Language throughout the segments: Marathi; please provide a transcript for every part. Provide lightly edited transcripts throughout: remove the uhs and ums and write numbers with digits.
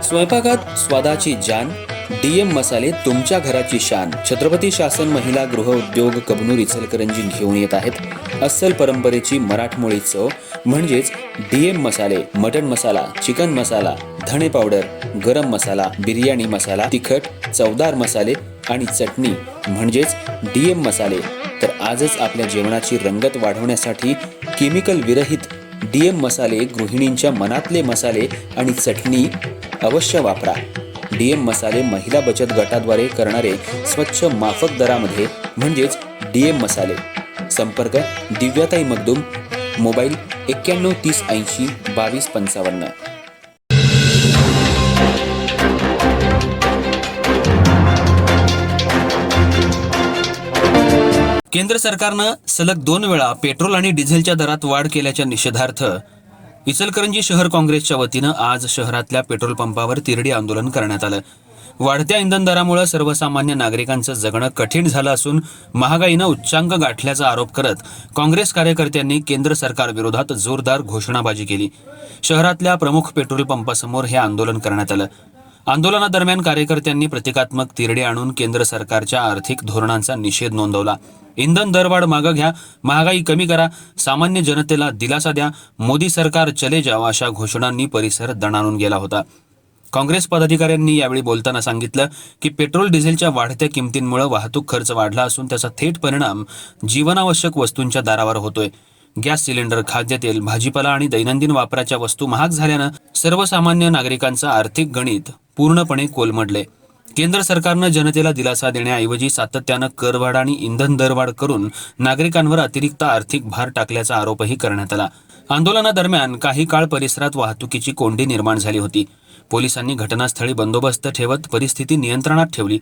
स्वयंपाकात स्वादाची जान, डीएम मसाले तुमच्या घराची शान. छत्रपती शासन महिला गृह उद्योग कबनूर इचलकरंजी घेऊन येत आहेत अस्सल परंपरेची मराठमोळी चव म्हणजेच डीएम मसाले. मटन मसाला, चिकन मसाला, धणे पावडर, गरम मसाला, बिर्याणी मसाला, तिखट चवदार मसाले आणि चटणी म्हणजेच डीएम मसाले. तर आजच आपल्या जेवणाची रंगत वाढवण्यासाठी केमिकल विरहित डीएम मसाले, गृहिणींच्या मनातले मसाले आणि चटणी अवश्य वापरा. डीएम मसाले महिला बचत गटाद्वारे करणारे स्वच्छ माफक दरामध्ये म्हणजेच डीएम मसाले. संपर्क दिव्याताई मगदूम, मोबाईल 91 30 80 22 55. केंद्र सरकारनं सलग 2 वेळा पेट्रोल आणि डिझेलच्या दरात वाढ केल्याच्या निषेधार्थ इचलकरंजी शहर काँग्रेसच्या वतीनं आज शहरातल्या पेट्रोल पंपावर तिरडी आंदोलन करण्यात आलं. वाढत्या इंधन दरामुळे सर्वसामान्य नागरिकांचं जगणं कठीण झालं असून महागाईनं उच्चांक गाठल्याचा आरोप करत काँग्रेस कार्यकर्त्यांनी केंद्र सरकारविरोधात जोरदार घोषणाबाजी केली. शहरातल्या प्रमुख पेट्रोल पंपासमोर हे आंदोलन करण्यात आलं. आंदोलनादरम्यान कार्यकर्त्यांनी प्रतिकात्मक तिरडी आणून केंद्र सरकारच्या आर्थिक धोरणांचा निषेध नोंदवला. इंधन दरवाढ मागं घ्या, महागाई कमी करा, सामान्य जनतेला दिलासा द्या, मोदी सरकार चले जाओ अशा घोषणांनी परिसर दणाणून गेला होता. काँग्रेस पदाधिकाऱ्यांनी यावेळी बोलताना सांगितलं की पेट्रोल डिझेलच्या वाढत्या किमतींमुळे वाहतूक खर्च वाढला असून त्याचा थेट परिणाम जीवनावश्यक वस्तूंच्या दरावर होतोय. गॅस सिलेंडर, खाद्यतेल, भाजीपाला आणि दैनंदिन वापराच्या वस्तू महाग झाल्यानं सर्वसामान्य नागरिकांचं आर्थिक गणित पूर्णपणे कोलमडले. केंद्र सरकारनं जनतेला दिलासा देण्याऐवजी सातत्यानं करवाढ आणि इंधन दरवाढ करून नागरिकांवर अतिरिक्त आर्थिक भार टाकल्याचा आरोपही करण्यात आला. आंदोलनादरम्यान काही काळ परिसरात वाहतुकीची कोंडी निर्माण झाली होती. पोलिसांनी घटनास्थळी बंदोबस्त ठेवत परिस्थिती नियंत्रणात ठेवली.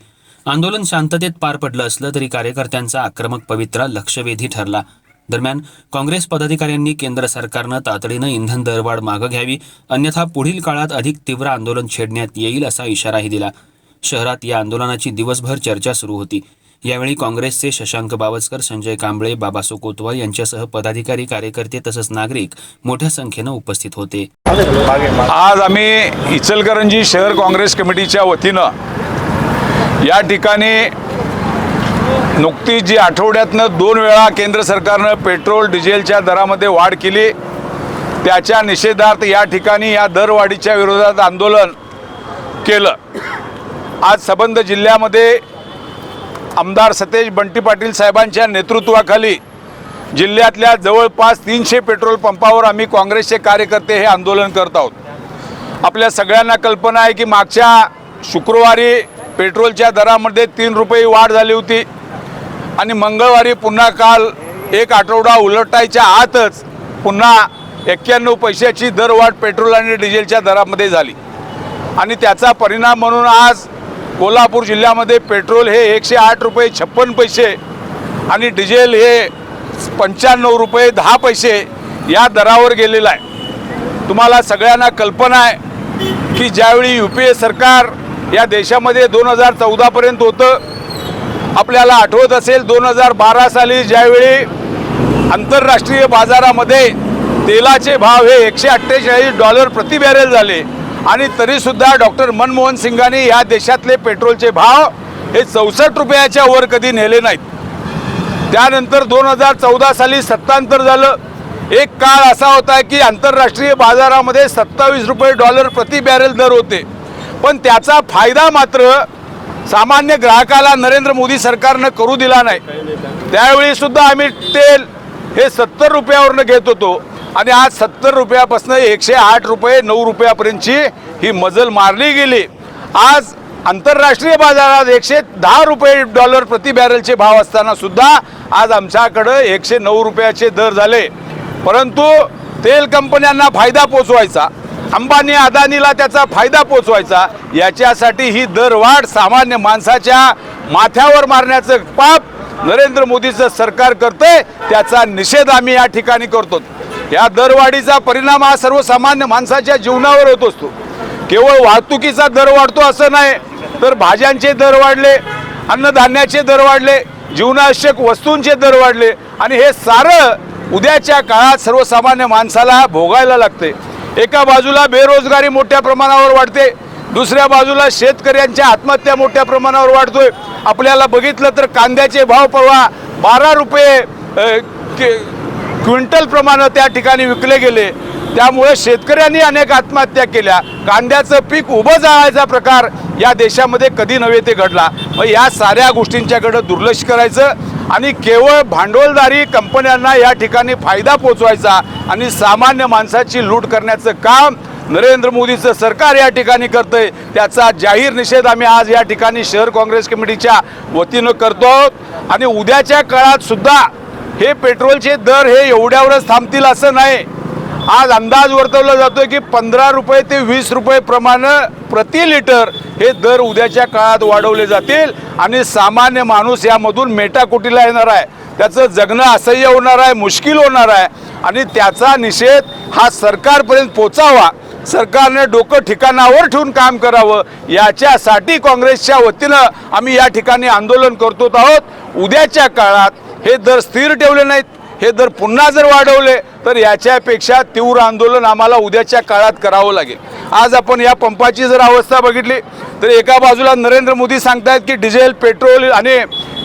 आंदोलन शांततेत पार पडलं असलं तरी कार्यकर्त्यांचा आक्रमक पवित्रा लक्षवेधी ठरला. दरम्यान काँग्रेस पदाधिकाऱ्यांनी केंद्र सरकारनं तातडीनं इंधन दरवाढ मागं घ्यावी, अन्यथा पुढील काळात अधिक तीव्र आंदोलन छेडण्यात येईल असा इशाराही दिला. शहरात या आंदोलनाची दिवसभर चर्चा सुरू होती. यावेळी काँग्रेसचे शशांक बावस्कर, संजय कांबळे, बाबासो कोतवाल यांच्यासह पदाधिकारी, कार्यकर्ते तसंच नागरिक मोठ्या संख्येनं उपस्थित होते. आज आम्ही इचलकरंजी शहर काँग्रेस कमिटीच्या वतीनं या ठिकाणी नुकतीच जी आठवड्यातनं 2 वेळा केंद्र सरकारनं पेट्रोल डिझेलच्या दरामध्ये वाढ केली त्याच्या निषेधार्थ या ठिकाणी या दरवाढीच्या विरोधात आंदोलन केलं. आज संबंध जिल्ह्यामध्ये आमदार सतेज बंटी पाटील साहेबांच्या नेतृत्वाखाली जिल्ह्यातल्या जवळपास 300 पेट्रोल पंपावर आम्ही काँग्रेसचे कार्यकर्ते हे आंदोलन करत आहोत. आपल्या सगळ्यांना कल्पना आहे की मागच्या शुक्रवारी पेट्रोलच्या दरामध्ये 3 रुपये वाढ झाली होती आणि मंगळवारी पुन्हा काल 1 आठवडा उलटायच्या आतच पुन्हा 91 पैशाची दरवाढ पेट्रोल आणि डिझेलच्या दरामध्ये झाली आणि त्याचा परिणाम म्हणून आज कोल्हापूर जिल्ह्यामध्ये पेट्रोल हे 108 रुपये 56 पैसे आणि डिझेल हे 95 रुपये 10 पैसे या दरावर गेलेलं आहे. तुम्हाला सगळ्यांना कल्पना आहे की ज्यावेळी UPA सरकार या देशामध्ये 2014पर्यंत होतं, आपल्याला आठवत असेल 2012 साली ज्यावेळी आंतरराष्ट्रीय बाजारामध्ये तेलाचे भाव हे $148 प्रति बॅरेल झाले आणि तरीसुद्धा डॉक्टर मनमोहन सिंगांनी या देशातले पेट्रोलचे भाव हे 64 रुपयाच्या वर कधी नेले नाहीत. त्यानंतर 2014 साली सत्तांतर झालं. एक काळ असा होता की आंतरराष्ट्रीय बाजारामध्ये $27 प्रति बॅरेल दर होते, पण त्याचा फायदा मात्र सामान्य ग्राहकाला नरेंद्र मोदी सरकारनं करू दिला नाही. त्यावेळी सुद्धा आम्ही तेल हे 70 रुपयावरनं घेत होतो आणि आज 70 रुपयापासून 108 रुपये 9 रुपयापर्यंतची ही मजल मारली गेली. आज आंतरराष्ट्रीय बाजारात $110 प्रति बॅरेलचे भाव असताना सुद्धा आज आमच्याकडं 109 रुपयाचे दर झाले. परंतु तेल कंपन्यांना फायदा पोचवायचा, अंबानी अदानीला त्याचा फायदा पोचवायचा, याच्यासाठी ही दरवाढ सामान्य माणसाच्या माथ्यावर मारण्याचं पाप नरेंद्र मोदीचं सरकार करतंय. त्याचा निषेध आम्ही या ठिकाणी करतो. या दरवाढीचा परिणाम हा सर्वसामान्य माणसाच्या जीवनावर होत असतो. केवळ वाहतुकीचा दर वाढतो असं नाही, तर भाज्यांचे दर वाढले, अन्नधान्याचे दर वाढले, जीवनावश्यक वस्तूंचे दर वाढले आणि हे सारं उद्याच्या काळात सर्वसामान्य माणसाला भोगायला लागते. एका बाजूला बेरोजगारी मोठ्या प्रमाणावर वाढते, दुसऱ्या बाजूला शेतकऱ्यांच्या आत्महत्या मोठ्या प्रमाणावर वाढतोय. आपल्याला बघितलं तर कांद्याचे भाव परवा 12 रुपये क्विंटल प्रमाणे त्या ठिकाणी विकले गेले. त्यामुळे शेतकऱ्यांनी अनेक आत्महत्या केल्या. कांद्याचं पीक उभं जाळायचा प्रकार या देशामध्ये कधी नव्हे ते घडला. मग या साऱ्या गोष्टींच्याकडे दुर्लक्ष करायचं आणि केवळ भांडवलदारी कंपन्यांना या ठिकाणी फायदा पोचवायचा आणि सामान्य माणसाची लूट करण्याचं काम नरेंद्र मोदीचं सरकार या ठिकाणी करतंय. त्याचा जाहीर निषेध आम्ही आज या ठिकाणी शहर काँग्रेस कमिटीच्या वतीनं करतो आहोत. आणि उद्याच्या काळात सुद्धा हे पेट्रोलचे दर हे एवढ्यावरच थांबतील असं नाही. आज अंदाज वर्तवला जातोय की 15 रुपये ते 20 रुपये प्रमाणे प्रति लिटर हे दर उद्याच्या काळात वाढवले जातील आणि सामान्य माणूस यामधून मेटाकुटीला येणार आहे. त्याचं जगणं असह्य होणार आहे, मुश्किल होणार आहे आणि त्याचा निषेध हा सरकारपर्यंत पोचावा. सरकारने डोकं ठिकाणावर ठेवून काम करावं याच्यासाठी काँग्रेसच्या वतीनं आम्ही या ठिकाणी आंदोलन करतो आहोत. उद्याच्या काळात हे दर स्थिर ठेवले नाहीत, हे दर पुन्हा जर वाढवले तर याच्यापेक्षा तीव्र आंदोलन आम्हाला उद्याच्या काळात करावं लागेल. आज आपण या पंपाची जर अवस्था बघितली तर एका बाजूला नरेंद्र मोदी सांगतायत की डिझेल, पेट्रोल आणि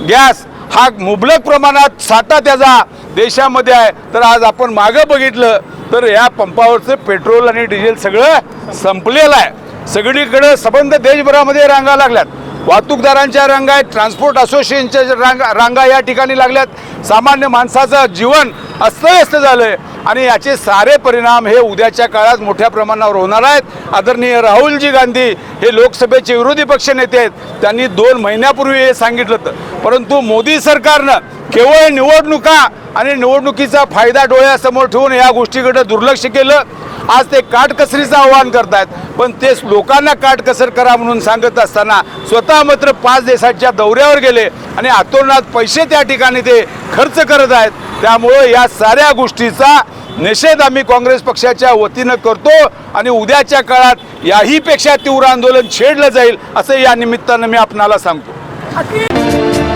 गॅस हा मुबलक प्रमाणात साठा त्याचा देशामध्ये आहे. तर आज आपण मागं बघितलं तर या पंपावरचं पेट्रोल आणि डिझेल सगळं संपलेलं आहे. सगळीकडे संबंध देशभरामध्ये रांगा लागल्यात. वाहतूकदारांच्या रांगा आहेत, ट्रान्सपोर्ट असोसिएशनच्या रांगा या ठिकाणी लागल्यात. सामान्य माणसाचं जीवन अस्तव्यस्त झालंय आणि याचे सारे परिणाम हे उद्याच्या काळात मोठ्या प्रमाणावर होणार आहेत. आदरणीय राहुलजी गांधी हे लोकसभेचे विरोधी पक्ष नेते आहेत. त्यांनी 2 महिन्यापूर्वी हे सांगितलं होतं. परंतु मोदी सरकारनं केवळ निवडणुका आणि निवडणुकीचा फायदा डोळ्यासमोर ठेवून या गोष्टीकडे दुर्लक्ष केलं. आज ते काटकसरीचं आव्हान करतायत, पण ते लोकांना काटकसर करा म्हणून सांगत असताना स्वतः मात्र 5 देशाच्या दौऱ्यावर गेले आणि अतोनात पैसे त्या ठिकाणी ते खर्च करत आहेत. त्यामुळे या साऱ्या गोष्टीचा निषेध आम्ही काँग्रेस पक्षाच्या वतीनं करतो आणि उद्याच्या काळात याहीपेक्षा तीव्र आंदोलन छेडलं जाईल असं या निमित्तानं मी आपणाला सांगतो.